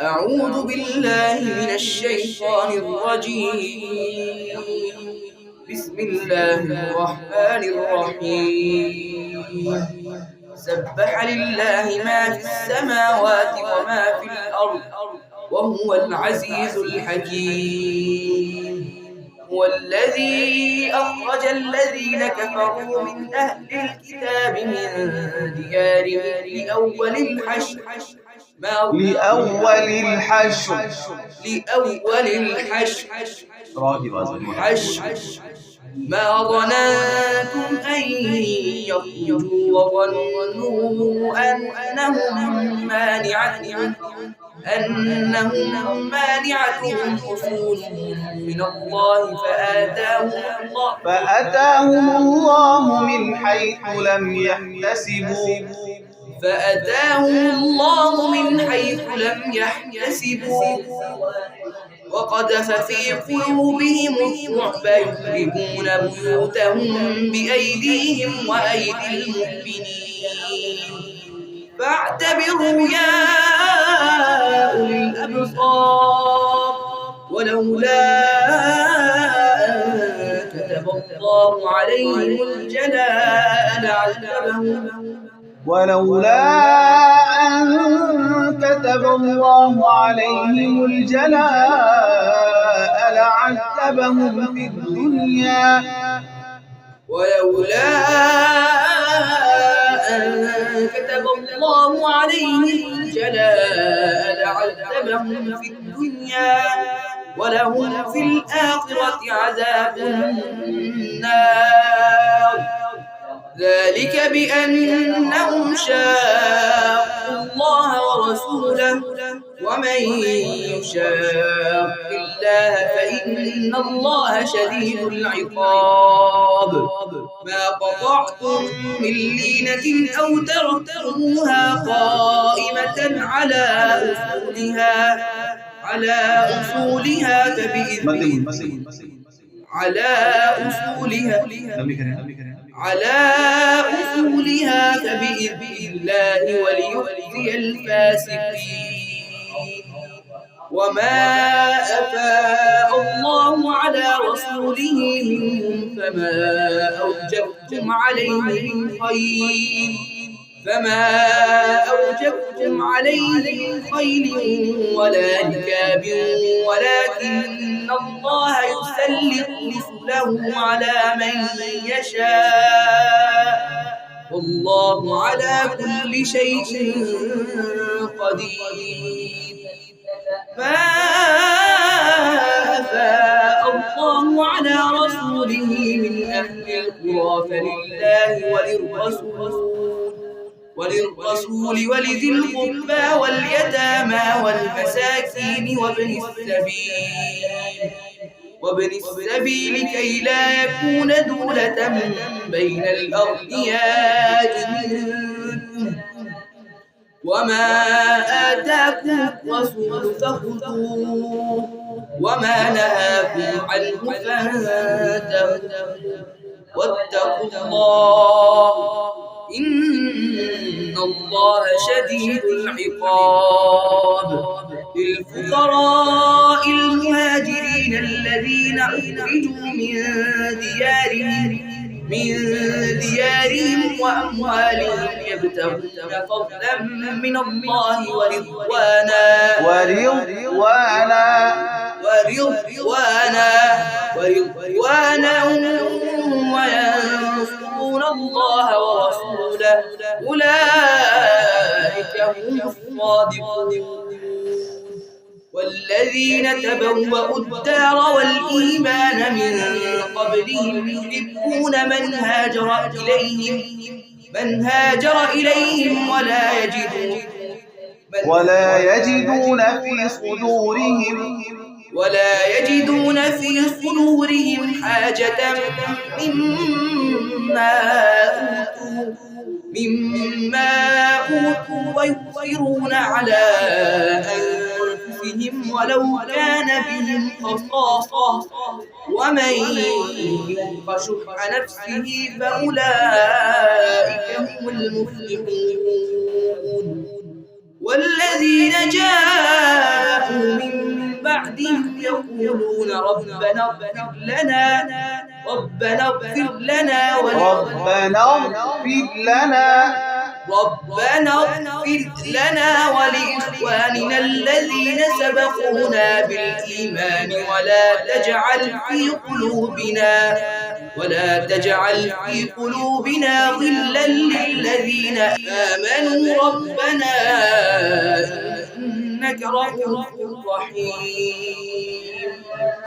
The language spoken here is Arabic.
أعوذ بالله من الشيطان الرجيم. بسم الله الرحمن الرحيم. سبح لله ما في السماوات وما في الأرض وهو العزيز الحكيم. هو الذي أخرج الذين كفروا من أهل الكتاب من ديارهم لأول الحشر ما ظننتم أن يخرجوا وظنوا أنهم مانعتهم حصونهم من الله فأتاهم الله من حيث لم يحتسبوا وقذف في قلوبهم الرعب يخربون بيوتهم بأيديهم وأيدي المؤمنين فاعتبروا يا أولي الأبصار ولولا أن كتب الله عليهم الجلاء لعذبهم في الدنيا ولهم في الآخرة عذاب النار ذلك بأنهم شاقوا الله ورسوله ومن يشاق الله فإن الله شديد العقاب ما قطعتم من لينة أو تركتموها قائمة على أصولها فبإذن الله وليخزي الفاسقين وما أفاء الله على رسوله منهم فما أوجبتم عليه من خيل ولا ركاب ولكن الله يسلط رسله على من يشاء والله على كل شيء قدير ما أفاء الله على رسوله من أهل القرى فلله وللرسول ولذي القربى واليتامى والمساكين وابن السبيل كي لا يكون دولة بين الأغنياء منكم وما آتاكم الرسول فخذوه وما نهاكم عنه فانتهوا واتقوا الله إن الله شديد العقاب للفقراء المهاجرين الذين أخرجوا من ديارهم وأموالهم يبتغون فضلا من الله ورضوانا وينصرون الله ورسوله أولئك هم الصادقون والذين تبوأوا الدار والإيمان من قبلهم يحبون من هاجر إليهم ولا يجدون في صدورهم حاجة مما أوتوا ويؤثرون على أنفسهم ولو كان بهم خصاصة ومن يوق شح نفسه فأولئك هم المفلحون والذين جاءوا يقولون ربنا اغفر لنا ربنا اغفر لنا ولإخواننا الذين سبقونا بالإيمان ولا تجعل في قلوبنا غلا للذين آمنوا ربنا إنك رؤوف رحيم.